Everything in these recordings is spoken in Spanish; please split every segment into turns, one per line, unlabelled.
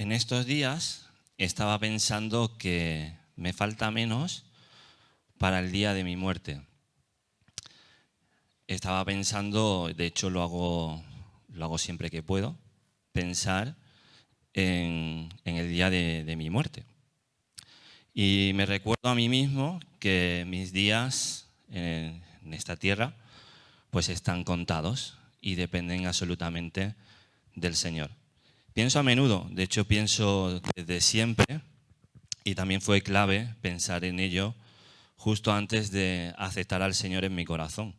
En estos días estaba pensando que me falta menos para el día de mi muerte. Estaba pensando, de hecho lo hago siempre que puedo, pensar en el día de mi muerte. Y me recuerdo a mí mismo que mis días en esta tierra pues están contados y dependen absolutamente del Señor. Pienso a menudo, de hecho pienso desde siempre, y también fue clave pensar en ello justo antes de aceptar al Señor en mi corazón.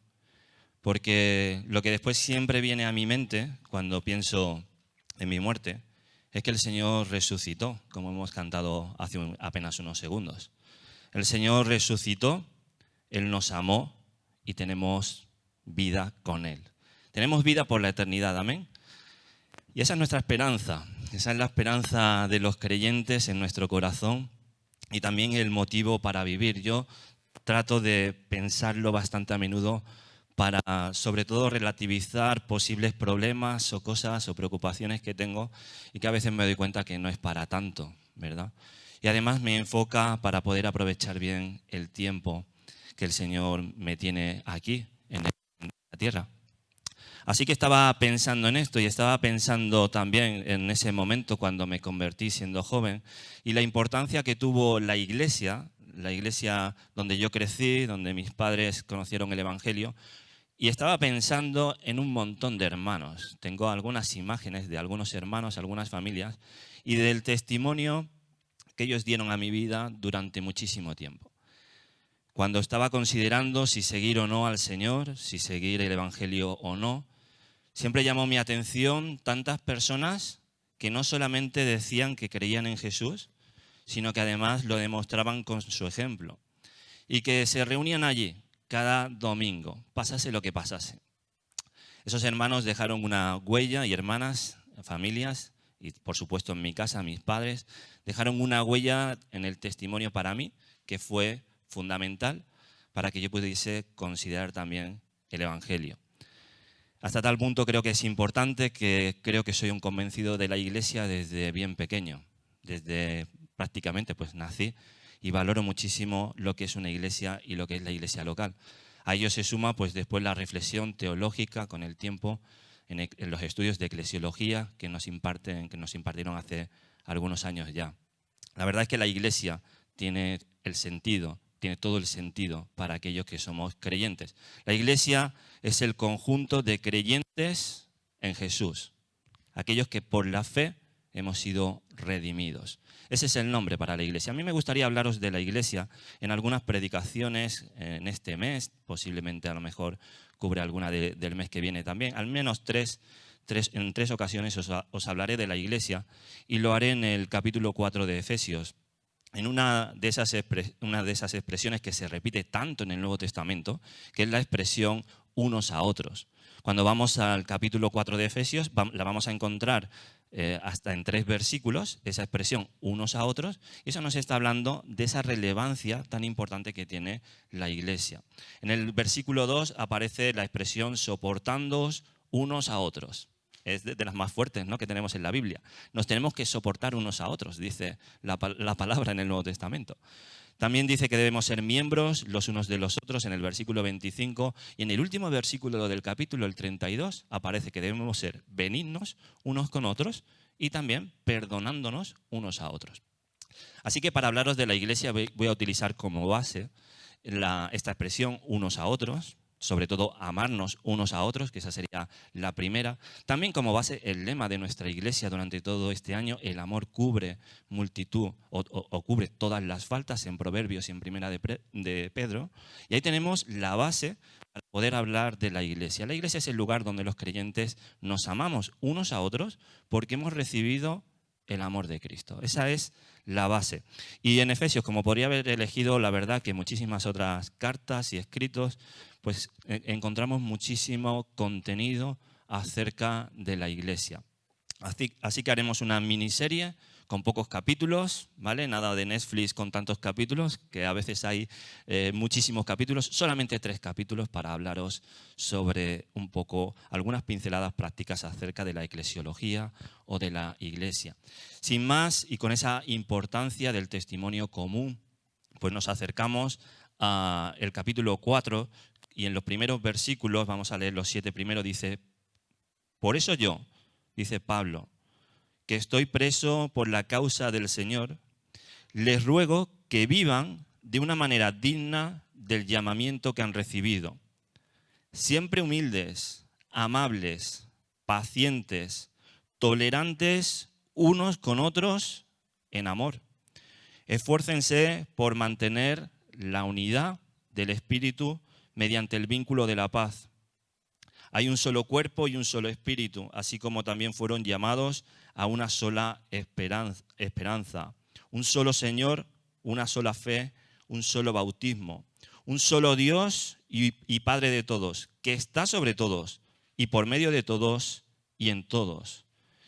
Porque lo que después siempre viene a mi mente cuando pienso en mi muerte es que el Señor resucitó, como hemos cantado hace apenas unos segundos. El Señor resucitó, Él nos amó y tenemos vida con Él. Tenemos vida por la eternidad, amén. Y esa es nuestra esperanza, esa es la esperanza de los creyentes en nuestro corazón y también el motivo para vivir. Yo trato de pensarlo bastante a menudo para, sobre todo, relativizar posibles problemas o cosas o preocupaciones que tengo y que a veces me doy cuenta que no es para tanto, ¿verdad? Y además me enfoca para poder aprovechar bien el tiempo que el Señor me tiene aquí, en la tierra. Así que estaba pensando en esto y estaba pensando también en ese momento cuando me convertí siendo joven y la importancia que tuvo la iglesia donde yo crecí, donde mis padres conocieron el Evangelio, y estaba pensando en un montón de hermanos. Tengo algunas imágenes de algunos hermanos, algunas familias, y del testimonio que ellos dieron a mi vida durante muchísimo tiempo. Cuando estaba considerando si seguir o no al Señor, si seguir el Evangelio o no, siempre llamó mi atención tantas personas que no solamente decían que creían en Jesús, sino que además lo demostraban con su ejemplo. Y que se reunían allí cada domingo, pasase lo que pasase. Esos hermanos dejaron una huella, y hermanas, familias, y por supuesto en mi casa, mis padres, dejaron una huella en el testimonio para mí, que fue fundamental para que yo pudiese considerar también el Evangelio. Hasta tal punto creo que es importante que creo que soy un convencido de la Iglesia desde bien pequeño, desde prácticamente pues nací y valoro muchísimo lo que es una iglesia y lo que es la iglesia local. A ello se suma pues después la reflexión teológica con el tiempo en los estudios de eclesiología que nos impartieron hace algunos años ya. La verdad es que la iglesia tiene todo el sentido para aquellos que somos creyentes. La iglesia es el conjunto de creyentes en Jesús, aquellos que por la fe hemos sido redimidos. Ese es el nombre para la iglesia. A mí me gustaría hablaros de la iglesia en algunas predicaciones en este mes, posiblemente a lo mejor cubre alguna del mes que viene también, al menos en tres ocasiones os hablaré de la iglesia y lo haré en el capítulo 4 de Efesios. En una de esas expresiones que se repite tanto en el Nuevo Testamento, que es la expresión unos a otros. Cuando vamos al capítulo 4 de Efesios, la vamos a encontrar hasta en 3 versículos, esa expresión unos a otros, y eso nos está hablando de esa relevancia tan importante que tiene la iglesia. En el versículo 2 aparece la expresión soportándoos unos a otros. Es de las más fuertes, ¿no?, que tenemos en la Biblia. Nos tenemos que soportar unos a otros, dice la palabra en el Nuevo Testamento. También dice que debemos ser miembros los unos de los otros en el versículo 25 y en el último versículo del capítulo, el 32, aparece que debemos ser benignos unos con otros y también perdonándonos unos a otros. Así que para hablaros de la iglesia voy a utilizar como base esta expresión unos a otros, sobre todo amarnos unos a otros, que esa sería la primera. También como base el lema de nuestra iglesia durante todo este año, el amor cubre multitud o cubre todas las faltas, en Proverbios y en Primera de Pedro. Y ahí tenemos la base para poder hablar de la iglesia. La iglesia es el lugar donde los creyentes nos amamos unos a otros porque hemos recibido el amor de Cristo. Esa es la base. Y en Efesios, como podría haber elegido, la verdad que muchísimas otras cartas y escritos, pues encontramos muchísimo contenido acerca de la iglesia. Así que haremos una miniserie con pocos capítulos, ¿vale? Nada de Netflix con tantos capítulos, que a veces hay muchísimos capítulos, solamente 3 capítulos para hablaros sobre un poco algunas pinceladas prácticas acerca de la eclesiología o de la iglesia. Sin más, y con esa importancia del testimonio común, pues nos acercamos al capítulo 4 y en los primeros versículos, vamos a leer los 7 primeros, dice: por eso yo, dice Pablo, que estoy preso por la causa del Señor, les ruego que vivan de una manera digna del llamamiento que han recibido, siempre humildes, amables, pacientes, tolerantes unos con otros en amor. Esfuércense por mantener la unidad del Espíritu mediante el vínculo de la paz. Hay un solo cuerpo y un solo espíritu, así como también fueron llamados a una sola esperanza. Un solo Señor, una sola fe, un solo bautismo. Un solo Dios y Padre de todos, que está sobre todos y por medio de todos y en todos.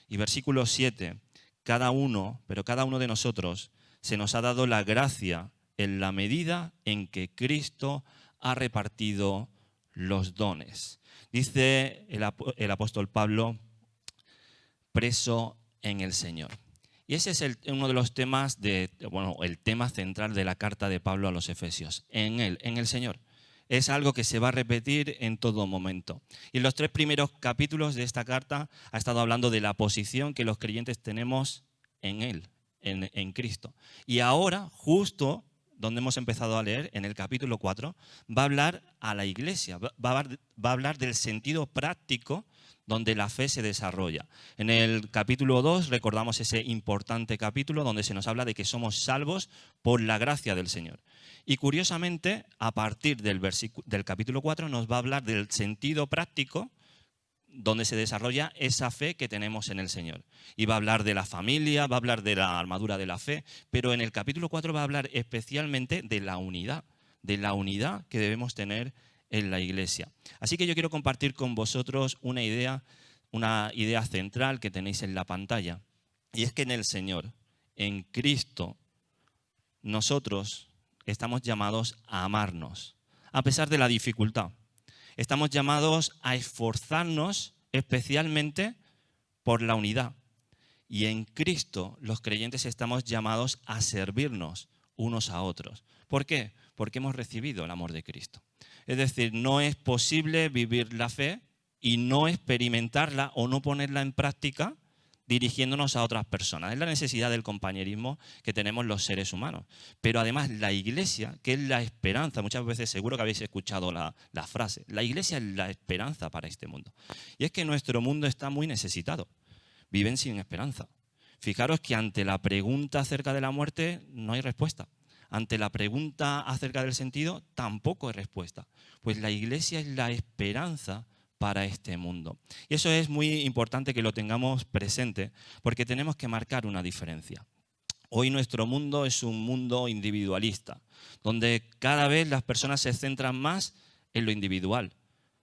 Y versículo 7, cada uno de nosotros se nos ha dado la gracia en la medida en que Cristo ha repartido los dones. Dice el apóstol Pablo, preso en el Señor. Y ese es uno de los temas, el tema central de la carta de Pablo a los Efesios, en él, en el Señor. Es algo que se va a repetir en todo momento. Y en los 3 primeros capítulos de esta carta ha estado hablando de la posición que los creyentes tenemos en Él, en Cristo. Y ahora, justo donde hemos empezado a leer, en el capítulo 4, va a hablar a la iglesia, va a hablar del sentido práctico donde la fe se desarrolla. En el capítulo 2 recordamos ese importante capítulo donde se nos habla de que somos salvos por la gracia del Señor. Y curiosamente, a partir del capítulo 4 nos va a hablar del sentido práctico donde se desarrolla esa fe que tenemos en el Señor. Y va a hablar de la familia, va a hablar de la armadura de la fe, pero en el capítulo 4 va a hablar especialmente de la unidad que debemos tener en la iglesia. Así que yo quiero compartir con vosotros una idea central que tenéis en la pantalla. Y es que en el Señor, en Cristo, nosotros estamos llamados a amarnos, a pesar de la dificultad. Estamos llamados a esforzarnos especialmente por la unidad. Y en Cristo los creyentes estamos llamados a servirnos unos a otros. ¿Por qué? Porque hemos recibido el amor de Cristo. Es decir, no es posible vivir la fe y no experimentarla o no ponerla en práctica dirigiéndonos a otras personas. Es la necesidad del compañerismo que tenemos los seres humanos. Pero además la iglesia, que es la esperanza, muchas veces seguro que habéis escuchado la frase, la iglesia es la esperanza para este mundo. Y es que nuestro mundo está muy necesitado. Viven sin esperanza. Fijaros que ante la pregunta acerca de la muerte no hay respuesta. Ante la pregunta acerca del sentido tampoco hay respuesta. Pues la iglesia es la esperanza para este mundo. Y eso es muy importante que lo tengamos presente porque tenemos que marcar una diferencia. Hoy nuestro mundo es un mundo individualista, donde cada vez las personas se centran más en lo individual.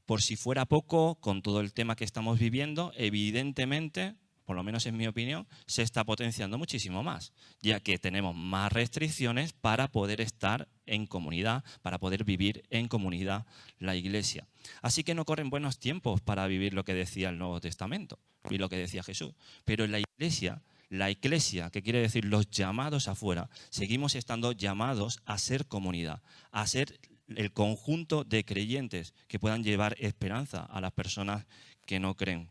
Por si fuera poco, con todo el tema que estamos viviendo, evidentemente, por lo menos en mi opinión, se está potenciando muchísimo más, ya que tenemos más restricciones para poder estar en comunidad, para poder vivir en comunidad la iglesia. Así que no corren buenos tiempos para vivir lo que decía el Nuevo Testamento y lo que decía Jesús. Pero en la eclesia, que quiere decir los llamados afuera, seguimos estando llamados a ser comunidad, a ser el conjunto de creyentes que puedan llevar esperanza a las personas que no creen.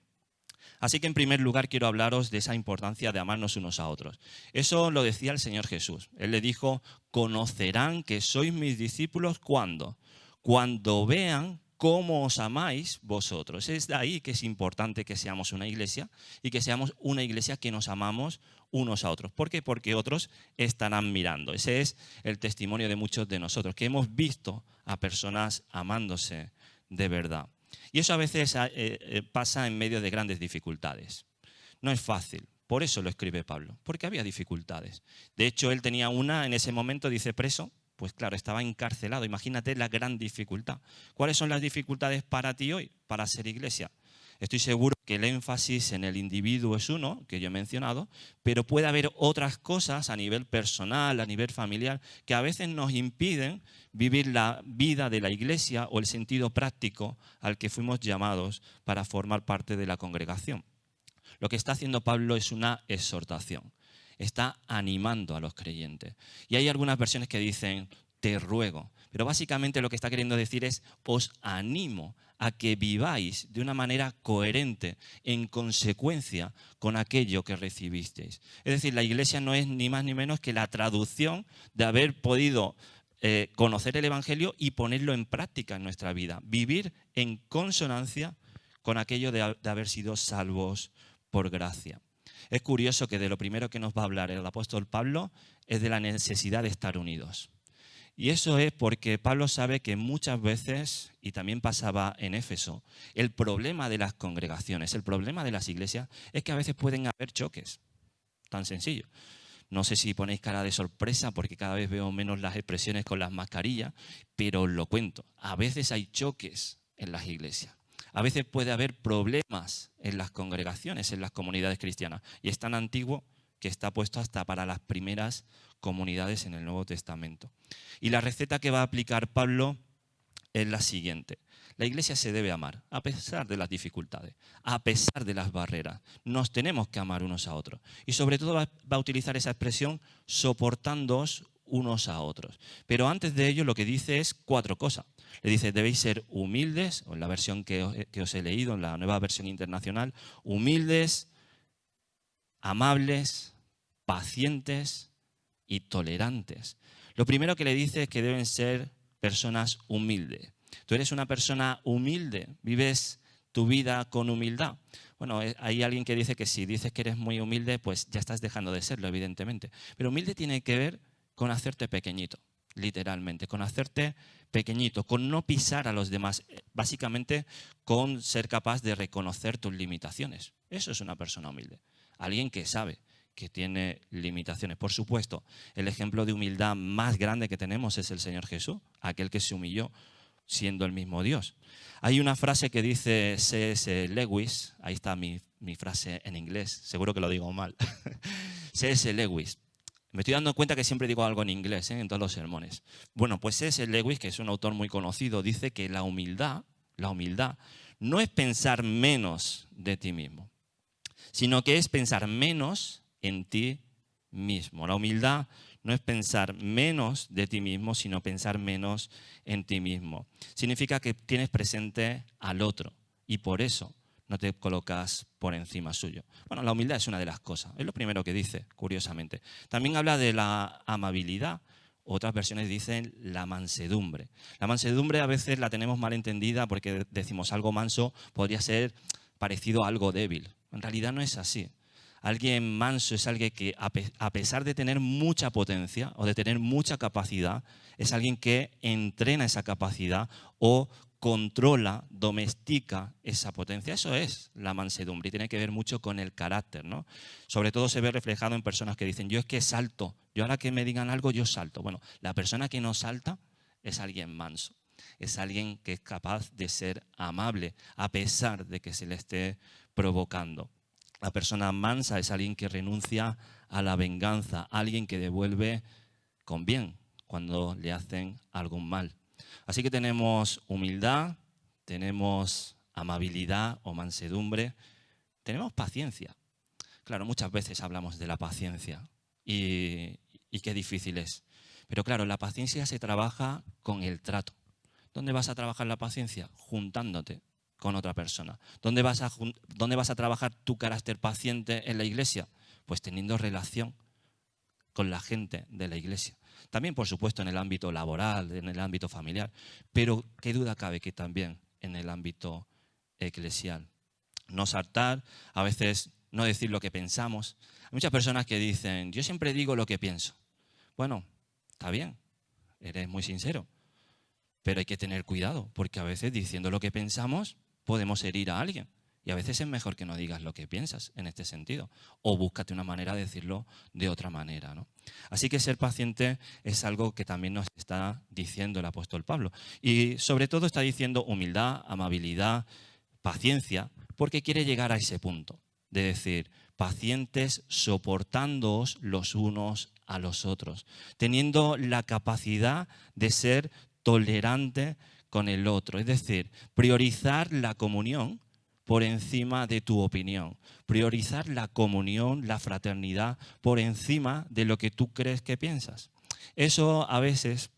Así que en primer lugar quiero hablaros de esa importancia de amarnos unos a otros. Eso lo decía el Señor Jesús. Él le dijo, conocerán que sois mis discípulos ¿cuándo? Cuando vean cómo os amáis vosotros. Es de ahí que es importante que seamos una iglesia y que seamos una iglesia que nos amamos unos a otros. ¿Por qué? Porque otros estarán mirando. Ese es el testimonio de muchos de nosotros, que hemos visto a personas amándose de verdad. Y eso a veces pasa en medio de grandes dificultades. No es fácil. Por eso lo escribe Pablo, porque había dificultades. De hecho, él tenía una, en ese momento dice preso, pues claro, estaba encarcelado. Imagínate la gran dificultad. ¿Cuáles son las dificultades para ti hoy, para ser iglesia? Estoy seguro que el énfasis en el individuo es uno, que yo he mencionado, pero puede haber otras cosas a nivel personal, a nivel familiar, que a veces nos impiden vivir la vida de la iglesia o el sentido práctico al que fuimos llamados para formar parte de la congregación. Lo que está haciendo Pablo es una exhortación. Está animando a los creyentes. Y hay algunas versiones que dicen, te ruego. Pero básicamente lo que está queriendo decir es, os animo a que viváis de una manera coherente, en consecuencia con aquello que recibisteis. Es decir, la iglesia no es ni más ni menos que la traducción de haber podido conocer el Evangelio y ponerlo en práctica en nuestra vida. Vivir en consonancia con aquello de haber sido salvos por gracia. Es curioso que de lo primero que nos va a hablar el apóstol Pablo es de la necesidad de estar unidos. Y eso es porque Pablo sabe que muchas veces, y también pasaba en Éfeso, el problema de las congregaciones, el problema de las iglesias, es que a veces pueden haber choques. Tan sencillo. No sé si ponéis cara de sorpresa porque cada vez veo menos las expresiones con las mascarillas, pero os lo cuento. A veces hay choques en las iglesias. A veces puede haber problemas en las congregaciones, en las comunidades cristianas. Y es tan antiguo que está puesto hasta para las primeras comunidades en el Nuevo Testamento. Y la receta que va a aplicar Pablo es la siguiente. La iglesia se debe amar, a pesar de las dificultades, a pesar de las barreras. Nos tenemos que amar unos a otros. Y sobre todo va a utilizar esa expresión soportándoos unos a otros. Pero antes de ello lo que dice es 4 cosas. Le dice, debéis ser humildes, o en la versión que os he leído, en la nueva versión internacional, humildes, amables, pacientes y tolerantes. Lo primero que le dice es que deben ser personas humildes. ¿Tú eres una persona humilde? ¿Vives tu vida con humildad? Bueno, hay alguien que dice que si dices que eres muy humilde, pues ya estás dejando de serlo, evidentemente. Pero humilde tiene que ver con hacerte pequeñito, literalmente, con hacerte pequeñito, con no pisar a los demás, básicamente con ser capaz de reconocer tus limitaciones. Eso es una persona humilde. Alguien que sabe que tiene limitaciones. Por supuesto, el ejemplo de humildad más grande que tenemos es el Señor Jesús, aquel que se humilló siendo el mismo Dios. Hay una frase que dice C.S. Lewis, ahí está mi frase en inglés, seguro que lo digo mal. C.S. Lewis. Me estoy dando cuenta que siempre digo algo en inglés, en todos los sermones. Bueno, pues C.S. Lewis, que es un autor muy conocido, dice que la humildad no es pensar menos de ti mismo, sino que es pensar menos en ti mismo. La humildad no es pensar menos de ti mismo, sino pensar menos en ti mismo. Significa que tienes presente al otro y por eso no te colocas por encima suyo. Bueno, la humildad es una de las cosas. Es lo primero que dice, curiosamente. También habla de la amabilidad. Otras versiones dicen la mansedumbre. La mansedumbre a veces la tenemos mal entendida porque decimos algo manso podría ser parecido a algo débil. En realidad no es así. Alguien manso es alguien que, a pesar de tener mucha potencia o de tener mucha capacidad, es alguien que entrena esa capacidad o controla, domestica esa potencia. Eso es la mansedumbre y tiene que ver mucho con el carácter, ¿no? Sobre todo se ve reflejado en personas que dicen, yo es que salto, yo ahora que me digan algo, yo salto. Bueno, la persona que no salta es alguien manso. Es alguien que es capaz de ser amable a pesar de que se le esté provocando. La persona mansa es alguien que renuncia a la venganza, alguien que devuelve con bien cuando le hacen algún mal. Así que tenemos humildad, tenemos amabilidad o mansedumbre, tenemos paciencia. Claro, muchas veces hablamos de la paciencia y qué difícil es. Pero claro, la paciencia se trabaja con el trato. ¿Dónde vas a trabajar la paciencia? Juntándote con otra persona. ¿Dónde vas a trabajar tu carácter paciente en la iglesia? Pues teniendo relación con la gente de la iglesia. También, por supuesto, en el ámbito laboral, en el ámbito familiar, pero qué duda cabe que también en el ámbito eclesial. No saltar, a veces no decir lo que pensamos. Hay muchas personas que dicen, yo siempre digo lo que pienso. Bueno, está bien, eres muy sincero, pero hay que tener cuidado, porque a veces diciendo lo que pensamos podemos herir a alguien. Y a veces es mejor que no digas lo que piensas en este sentido. O búscate una manera de decirlo de otra manera, ¿no? Así que ser paciente es algo que también nos está diciendo el apóstol Pablo. Y sobre todo está diciendo humildad, amabilidad, paciencia, porque quiere llegar a ese punto de decir, pacientes, soportándoos los unos a los otros, teniendo la capacidad de ser tolerante con el otro, es decir, priorizar la comunión por encima de tu opinión, priorizar la comunión, la fraternidad por encima de lo que tú crees que piensas. Eso a veces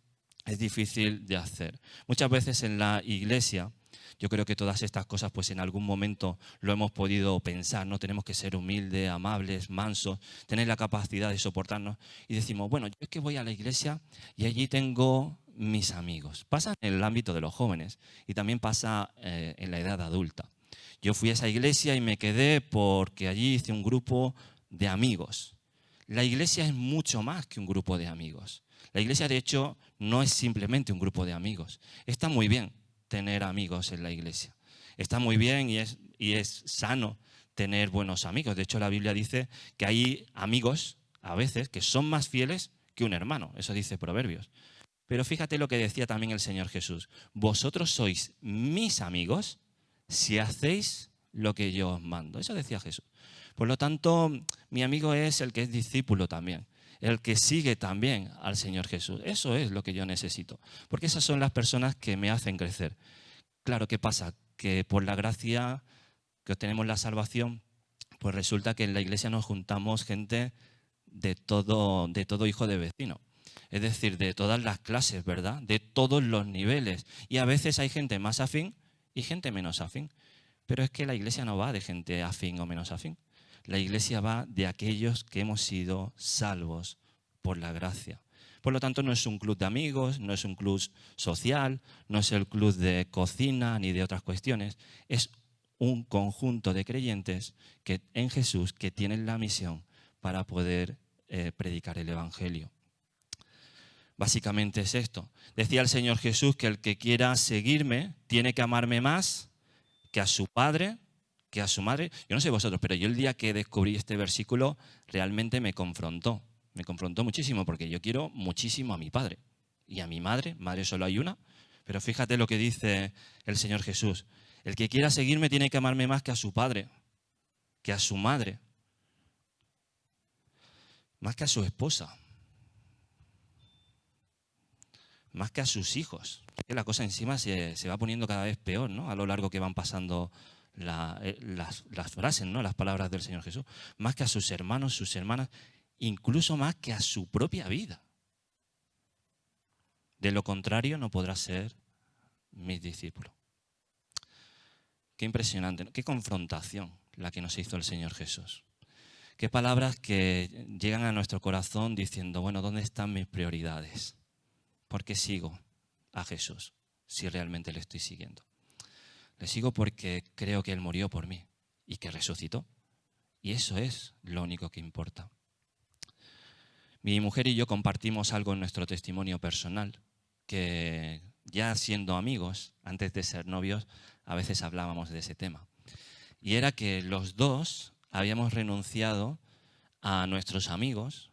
es difícil de hacer. Muchas veces en la iglesia, yo creo que todas estas cosas pues en algún momento lo hemos podido pensar, ¿no? Tenemos que ser humildes, amables, mansos, tener la capacidad de soportarnos y decimos, bueno, yo es que voy a la iglesia y allí tengo mis amigos. Pasa en el ámbito de los jóvenes y también pasa en la edad adulta. Yo fui a esa iglesia y me quedé porque allí hice un grupo de amigos. La iglesia es mucho más que un grupo de amigos. La iglesia, de hecho, no es simplemente un grupo de amigos. Está muy bien tener amigos en la iglesia. Está muy bien y es sano tener buenos amigos. De hecho, la Biblia dice que hay amigos, a veces, que son más fieles que un hermano. Eso dice Proverbios. Pero fíjate lo que decía también el Señor Jesús. Vosotros sois mis amigos si hacéis lo que yo os mando. Eso decía Jesús. Por lo tanto, mi amigo es el que es discípulo también, el que sigue también al Señor Jesús. Eso es lo que yo necesito, porque esas son las personas que me hacen crecer. Claro, ¿qué pasa? Que por la gracia que obtenemos la salvación, pues resulta que en la iglesia nos juntamos gente de todo hijo de vecino. Es decir, de todas las clases, ¿verdad? De todos los niveles. Y a veces hay gente más afín y gente menos afín. Pero es que la iglesia no va de gente afín o menos afín. La iglesia va de aquellos que hemos sido salvos por la gracia. Por lo tanto, no es un club de amigos, no es un club social, no es el club de cocina ni de otras cuestiones. Es un conjunto de creyentes que, en Jesús que tienen la misión para poder predicar el Evangelio. Básicamente es esto. Decía el Señor Jesús que el que quiera seguirme tiene que amarme más que a su padre, que a su madre. Yo no sé vosotros, pero yo el día que descubrí este versículo realmente me confrontó muchísimo, porque yo quiero muchísimo a mi padre y a mi madre. Madre solo hay una, pero fíjate lo que dice el Señor Jesús. El que quiera seguirme tiene que amarme más que a su padre, que a su madre, más que a su esposa, más que a sus hijos. Que la cosa encima se va poniendo cada vez peor, ¿no? A lo largo que van pasando las frases, ¿no? Las palabras del Señor Jesús. Más que a sus hermanos, sus hermanas, incluso más que a su propia vida. De lo contrario, no podrá ser mis discípulos. Qué impresionante, ¿no? Qué confrontación la que nos hizo el Señor Jesús. Qué palabras que llegan a nuestro corazón diciendo, bueno, ¿dónde están mis prioridades? ¿Por qué sigo a Jesús si realmente le estoy siguiendo? Le sigo porque creo que Él murió por mí y que resucitó. Y eso es lo único que importa. Mi mujer y yo compartimos algo en nuestro testimonio personal, que ya siendo amigos, antes de ser novios, a veces hablábamos de ese tema. Y era que los dos habíamos renunciado a nuestros amigos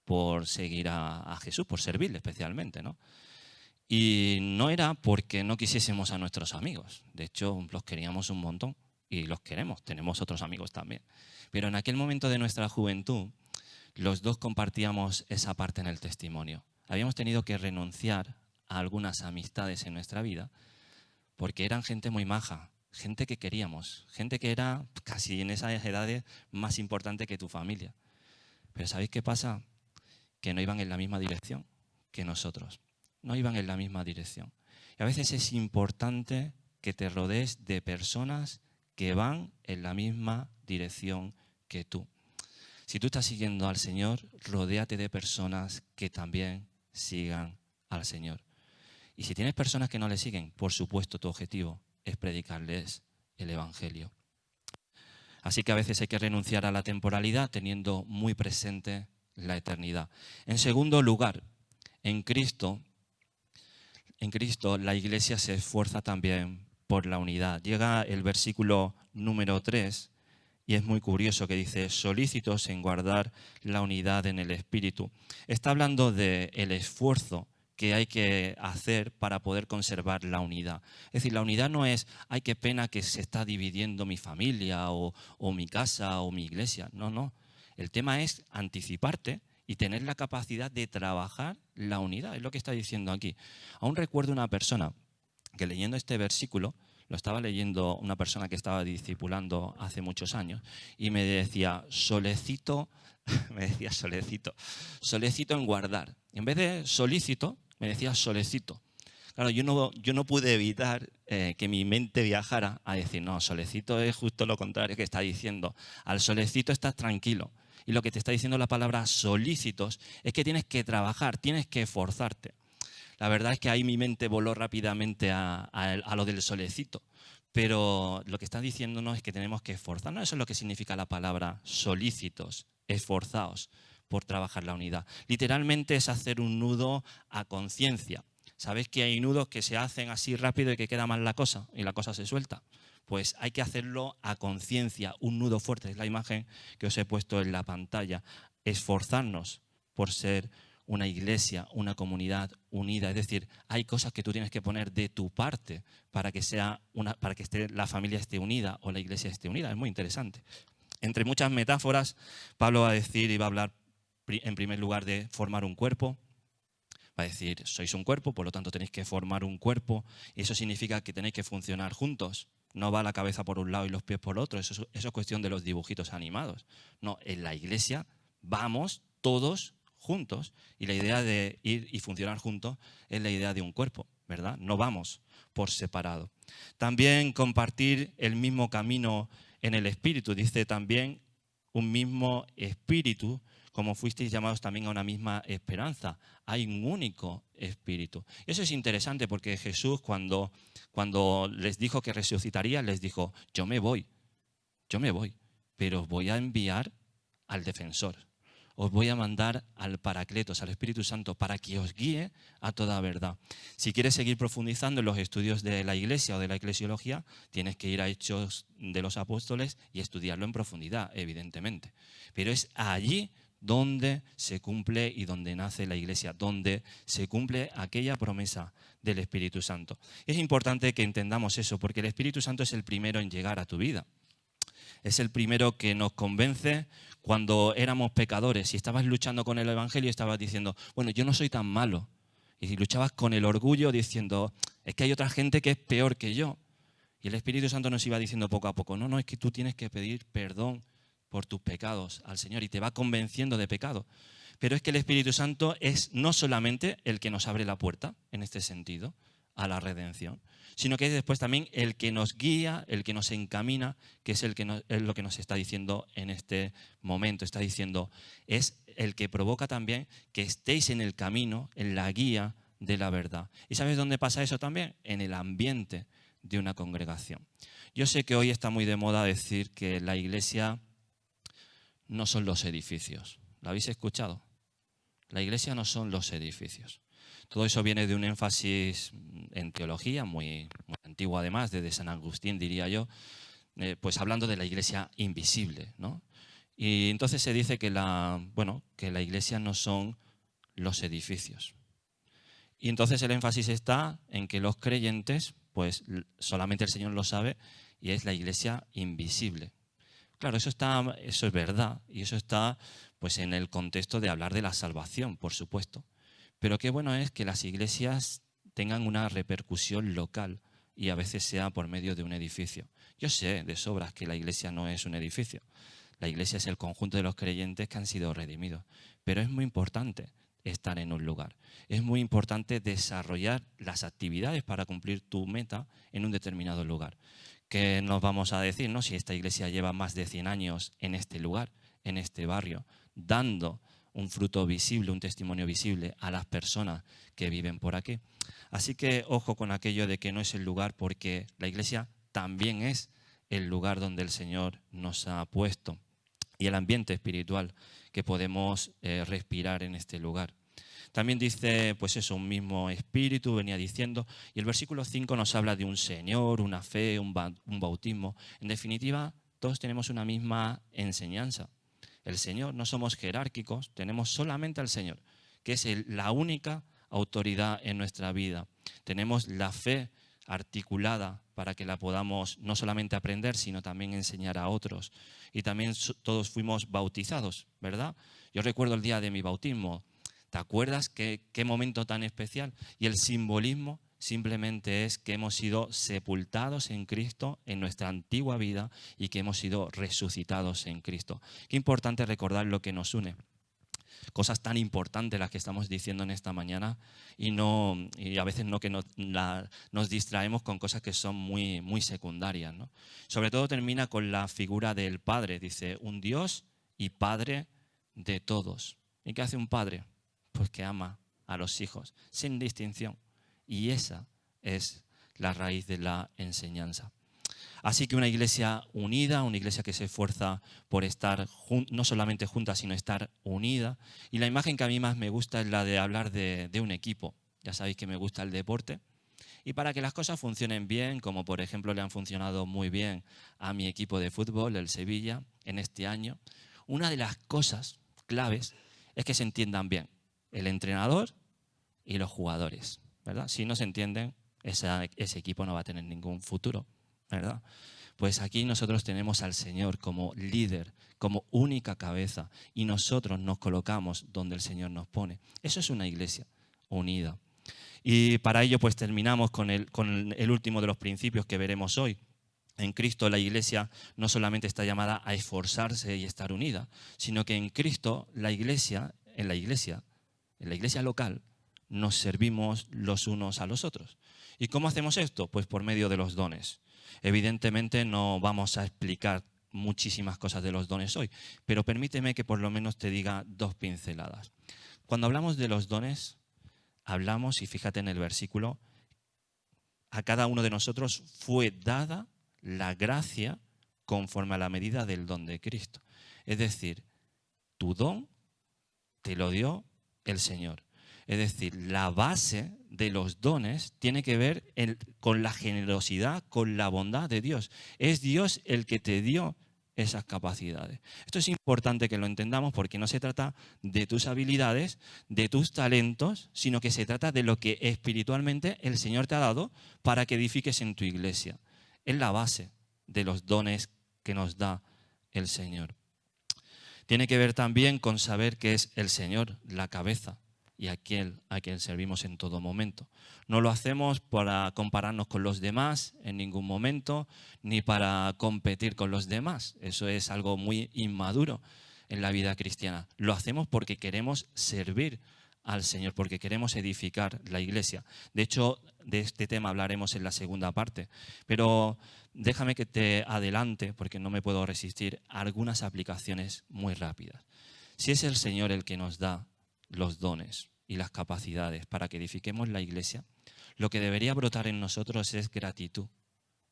por seguir a Jesús, por servirle especialmente, ¿no? Y no era porque no quisiésemos a nuestros amigos. De hecho, los queríamos un montón y los queremos. Tenemos otros amigos también. Pero en aquel momento de nuestra juventud, los dos compartíamos esa parte en el testimonio. Habíamos tenido que renunciar a algunas amistades en nuestra vida porque eran gente muy maja, gente que queríamos, gente que era casi en esas edades más importante que tu familia. Pero ¿sabéis qué pasa? Que no iban en la misma dirección que nosotros. No iban en la misma dirección. Y a veces es importante que te rodees de personas que van en la misma dirección que tú. Si tú estás siguiendo al Señor, rodéate de personas que también sigan al Señor. Y si tienes personas que no le siguen, por supuesto tu objetivo es predicarles el Evangelio. Así que a veces hay que renunciar a la temporalidad teniendo muy presente la eternidad. En segundo lugar, en Cristo la iglesia se esfuerza también por la unidad. Llega el versículo número 3 y es muy curioso que dice, solícitos en guardar la unidad en el Espíritu. Está hablando del esfuerzo que hay que hacer para poder conservar la unidad. Es decir, la unidad no es, ay, qué pena que se está dividiendo mi familia o mi casa o mi iglesia. No, no. El tema es anticiparte y tener la capacidad de trabajar la unidad. Es lo que está diciendo aquí. Aún recuerdo una persona que leyendo este versículo, lo estaba leyendo una persona que estaba discipulando hace muchos años, y me decía, solecito, solecito en guardar. En vez de solícito, me decía solecito. Claro, yo no pude evitar que mi mente viajara a decir, no, solecito es justo lo contrario que está diciendo. Al solecito estás tranquilo. Y lo que te está diciendo la palabra solícitos es que tienes que trabajar, tienes que esforzarte. La verdad es que ahí mi mente voló rápidamente a lo del solecito. Pero lo que está diciéndonos es que tenemos que esforzarnos. Eso es lo que significa la palabra solícitos, esforzaos por trabajar la unidad. Literalmente es hacer un nudo a conciencia. ¿Sabéis que hay nudos que se hacen así rápido y que queda mal la cosa y la cosa se suelta? Pues hay que hacerlo a conciencia, un nudo fuerte. Es la imagen que os he puesto en la pantalla. Esforzarnos por ser una iglesia, una comunidad unida. Es decir, hay cosas que tú tienes que poner de tu parte para que la familia esté unida o la iglesia esté unida. Es muy interesante. Entre muchas metáforas, Pablo va a decir y va a hablar en primer lugar de formar un cuerpo. Va a decir, sois un cuerpo, por lo tanto tenéis que formar un cuerpo. Y eso significa que tenéis que funcionar juntos. No va la cabeza por un lado y los pies por otro. Eso es cuestión de los dibujitos animados. No, en la iglesia vamos todos juntos, y la idea de ir y funcionar juntos es la idea de un cuerpo, ¿verdad? No vamos por separado. También compartir el mismo camino en el espíritu. Dice también un mismo espíritu, como fuisteis llamados también a una misma esperanza. Hay un único espíritu. Eso es interesante porque Jesús cuando les dijo que resucitaría, les dijo, yo me voy, pero os voy a enviar al defensor. Os voy a mandar al Paracletos, al Espíritu Santo, para que os guíe a toda verdad. Si quieres seguir profundizando en los estudios de la Iglesia o de la eclesiología, tienes que ir a Hechos de los Apóstoles y estudiarlo en profundidad, evidentemente. Pero es allí donde se cumple y donde nace la Iglesia, donde se cumple aquella promesa del Espíritu Santo. Es importante que entendamos eso, porque el Espíritu Santo es el primero en llegar a tu vida. Es el primero que nos convence cuando éramos pecadores. Si estabas luchando con el Evangelio, estabas diciendo, bueno, yo no soy tan malo. Y si luchabas con el orgullo diciendo, es que hay otra gente que es peor que yo. Y el Espíritu Santo nos iba diciendo poco a poco, no, es que tú tienes que pedir perdón por tus pecados al Señor, y te va convenciendo de pecado. Pero es que el Espíritu Santo es no solamente el que nos abre la puerta, en este sentido, a la redención, sino que es después también el que nos guía, el que nos encamina, que es es lo que nos está diciendo en este momento. Está diciendo, es el que provoca también que estéis en el camino, en la guía de la verdad. ¿Y sabes dónde pasa eso también? En el ambiente de una congregación. Yo sé que hoy está muy de moda decir que la iglesia no son los edificios. ¿Lo habéis escuchado? La iglesia no son los edificios. Todo eso viene de un énfasis en teología, muy antiguo además, desde San Agustín, diría yo, pues hablando de la iglesia invisible, ¿no? Y entonces se dice que la iglesia no son los edificios. Y entonces el énfasis está en que los creyentes, pues solamente el Señor lo sabe, y es la iglesia invisible. Claro, eso es verdad, y eso está pues en el contexto de hablar de la salvación, por supuesto. Pero qué bueno es que las iglesias tengan una repercusión local y a veces sea por medio de un edificio. Yo sé de sobras que la iglesia no es un edificio. La iglesia es el conjunto de los creyentes que han sido redimidos. Pero es muy importante estar en un lugar. Es muy importante desarrollar las actividades para cumplir tu meta en un determinado lugar. ¿Qué nos vamos a decir, no? Si esta iglesia lleva más de 100 años en este lugar, en este barrio, dando un fruto visible, un testimonio visible a las personas que viven por aquí. Así que ojo con aquello de que no es el lugar, porque la iglesia también es el lugar donde el Señor nos ha puesto y el ambiente espiritual que podemos respirar en este lugar. También dice, pues eso, un mismo espíritu, venía diciendo, y el versículo 5 nos habla de un Señor, una fe, un bautismo. En definitiva, todos tenemos una misma enseñanza. El Señor, no somos jerárquicos, tenemos solamente al Señor, que es la única autoridad en nuestra vida. Tenemos la fe articulada para que la podamos no solamente aprender, sino también enseñar a otros. Y también todos fuimos bautizados, ¿verdad? Yo recuerdo el día de mi bautismo. ¿Te acuerdas qué momento tan especial? Y el simbolismo simplemente es que hemos sido sepultados en Cristo en nuestra antigua vida y que hemos sido resucitados en Cristo. Qué importante recordar lo que nos une. Cosas tan importantes las que estamos diciendo en esta mañana y a veces no que nos distraemos con cosas que son muy, muy secundarias, ¿no? Sobre todo termina con la figura del Padre. Dice, un Dios y Padre de todos. ¿Y qué hace un padre? Pues que ama a los hijos sin distinción. Y esa es la raíz de la enseñanza. Así que una iglesia unida, una iglesia que se esfuerza por estar no solamente junta, sino estar unida. Y la imagen que a mí más me gusta es la de hablar de un equipo. Ya sabéis que me gusta el deporte. Y para que las cosas funcionen bien, como por ejemplo le han funcionado muy bien a mi equipo de fútbol, el Sevilla, en este año, una de las cosas claves es que se entiendan bien el entrenador y los jugadores, ¿verdad? Si no se entienden, ese equipo no va a tener ningún futuro, ¿verdad? Pues aquí nosotros tenemos al Señor como líder, como única cabeza, y nosotros nos colocamos donde el Señor nos pone. Eso es una iglesia unida. Y para ello pues terminamos con el último de los principios que veremos hoy. En Cristo la iglesia no solamente está llamada a esforzarse y estar unida, sino que en Cristo en la iglesia local, nos servimos los unos a los otros. ¿Y cómo hacemos esto? Pues por medio de los dones. Evidentemente no vamos a explicar muchísimas cosas de los dones hoy, pero permíteme que por lo menos te diga 2 pinceladas. Cuando hablamos de los dones, hablamos, y fíjate en el versículo, a cada uno de nosotros fue dada la gracia conforme a la medida del don de Cristo. Es decir, tu don te lo dio el Señor. Es decir, la base de los dones tiene que ver con la generosidad, con la bondad de Dios. Es Dios el que te dio esas capacidades. Esto es importante que lo entendamos porque no se trata de tus habilidades, de tus talentos, sino que se trata de lo que espiritualmente el Señor te ha dado para que edifiques en tu iglesia. Es la base de los dones que nos da el Señor. Tiene que ver también con saber que es el Señor la cabeza y aquel a quien servimos en todo momento. No lo hacemos para compararnos con los demás en ningún momento, ni para competir con los demás. Eso es algo muy inmaduro en la vida cristiana. Lo hacemos porque queremos servir al Señor, porque queremos edificar la iglesia. De hecho, de este tema hablaremos en la segunda parte, pero déjame que te adelante, porque no me puedo resistir, a algunas aplicaciones muy rápidas. Si es el Señor el que nos da los dones y las capacidades para que edifiquemos la iglesia, lo que debería brotar en nosotros es gratitud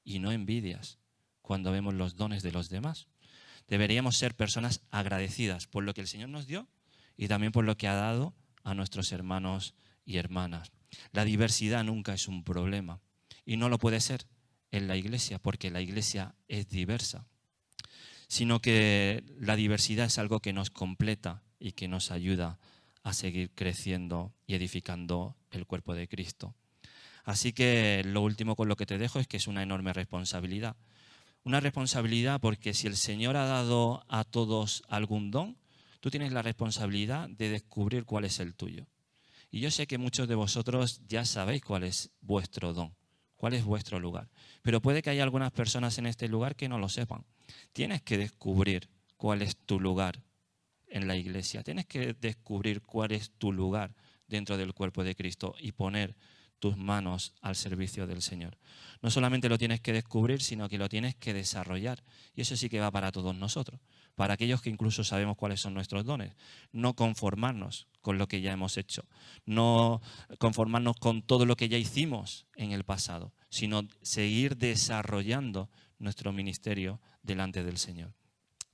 y no envidias cuando vemos los dones de los demás. Deberíamos ser personas agradecidas por lo que el Señor nos dio y también por lo que ha dado a nuestros hermanos y hermanas. La diversidad nunca es un problema y no lo puede ser en la iglesia porque la iglesia es diversa, sino que la diversidad es algo que nos completa y que nos ayuda a seguir creciendo y edificando el cuerpo de Cristo. Así que lo último con lo que te dejo es que es una enorme responsabilidad. Una responsabilidad porque si el Señor ha dado a todos algún don, tú tienes la responsabilidad de descubrir cuál es el tuyo. Y yo sé que muchos de vosotros ya sabéis cuál es vuestro don, cuál es vuestro lugar. Pero puede que haya algunas personas en este lugar que no lo sepan. Tienes que descubrir cuál es tu lugar en la iglesia. Tienes que descubrir cuál es tu lugar dentro del cuerpo de Cristo y poner tus manos al servicio del Señor. No solamente lo tienes que descubrir, sino que lo tienes que desarrollar. Y eso sí que va para todos nosotros, para aquellos que incluso sabemos cuáles son nuestros dones. No conformarnos con lo que ya hemos hecho, no conformarnos con todo lo que ya hicimos en el pasado, sino seguir desarrollando nuestro ministerio delante del Señor.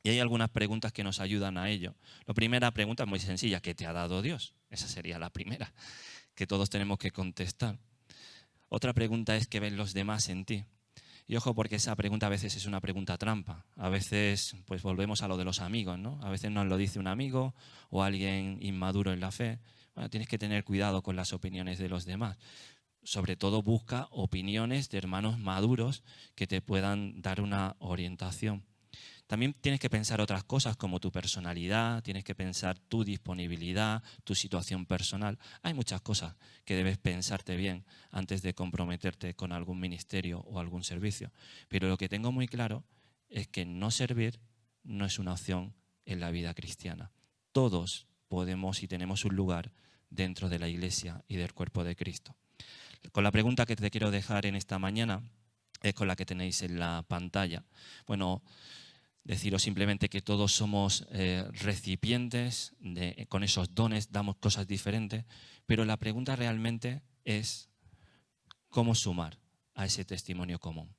Y hay algunas preguntas que nos ayudan a ello. La primera pregunta es muy sencilla: ¿qué te ha dado Dios? Esa sería la primera que todos tenemos que contestar. Otra pregunta es: ¿qué ven los demás en ti? Y ojo, porque esa pregunta a veces es una pregunta trampa. A veces pues volvemos a lo de los amigos, ¿no? A veces nos lo dice un amigo o alguien inmaduro en la fe. Bueno, tienes que tener cuidado con las opiniones de los demás. Sobre todo busca opiniones de hermanos maduros que te puedan dar una orientación. También tienes que pensar otras cosas como tu personalidad, tienes que pensar tu disponibilidad, tu situación personal. Hay muchas cosas que debes pensarte bien antes de comprometerte con algún ministerio o algún servicio. Pero lo que tengo muy claro es que no servir no es una opción en la vida cristiana. Todos podemos y tenemos un lugar dentro de la Iglesia y del cuerpo de Cristo. Con la pregunta que te quiero dejar en esta mañana es con la que tenéis en la pantalla. Bueno, deciros simplemente que todos somos recipientes con esos dones, damos cosas diferentes, pero la pregunta realmente es cómo sumar a ese testimonio común.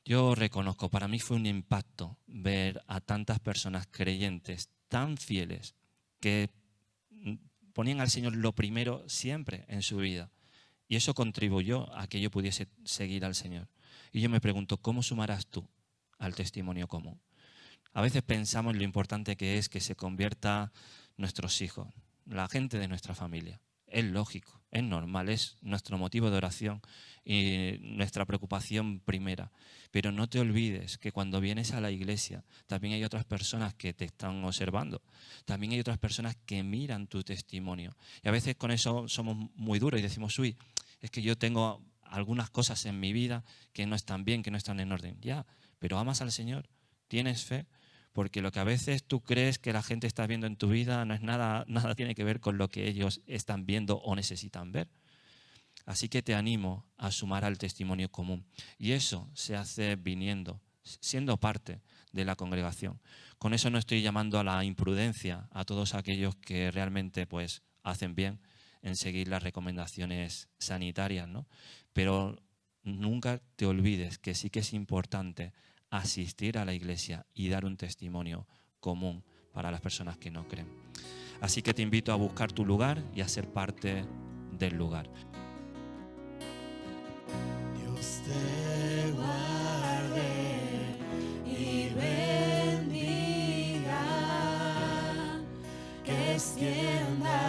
Yo reconozco, para mí fue un impacto ver a tantas personas creyentes tan fieles que ponían al Señor lo primero siempre en su vida. Y eso contribuyó a que yo pudiese seguir al Señor. Y yo me pregunto, ¿cómo sumarás tú al testimonio común? A veces pensamos en lo importante que es que se convierta nuestros hijos, la gente de nuestra familia. Es lógico, es normal, es nuestro motivo de oración y nuestra preocupación primera. Pero no te olvides que cuando vienes a la iglesia también hay otras personas que te están observando. También hay otras personas que miran tu testimonio. Y a veces con eso somos muy duros y decimos, uy, es que yo tengo algunas cosas en mi vida que no están bien, que no están en orden. Ya, pero amas al Señor, tienes fe. Porque lo que a veces tú crees que la gente está viendo en tu vida no es nada tiene que ver con lo que ellos están viendo o necesitan ver. Así que te animo a sumar al testimonio común. Y eso se hace viniendo, siendo parte de la congregación. Con eso no estoy llamando a la imprudencia a todos aquellos que realmente pues hacen bien en seguir las recomendaciones sanitarias, ¿no? Pero nunca te olvides que sí que es importante asistir a la iglesia y dar un testimonio común para las personas que no creen. Así que te invito a buscar tu lugar y a ser parte del lugar.
Dios te guarde y bendiga, que extienda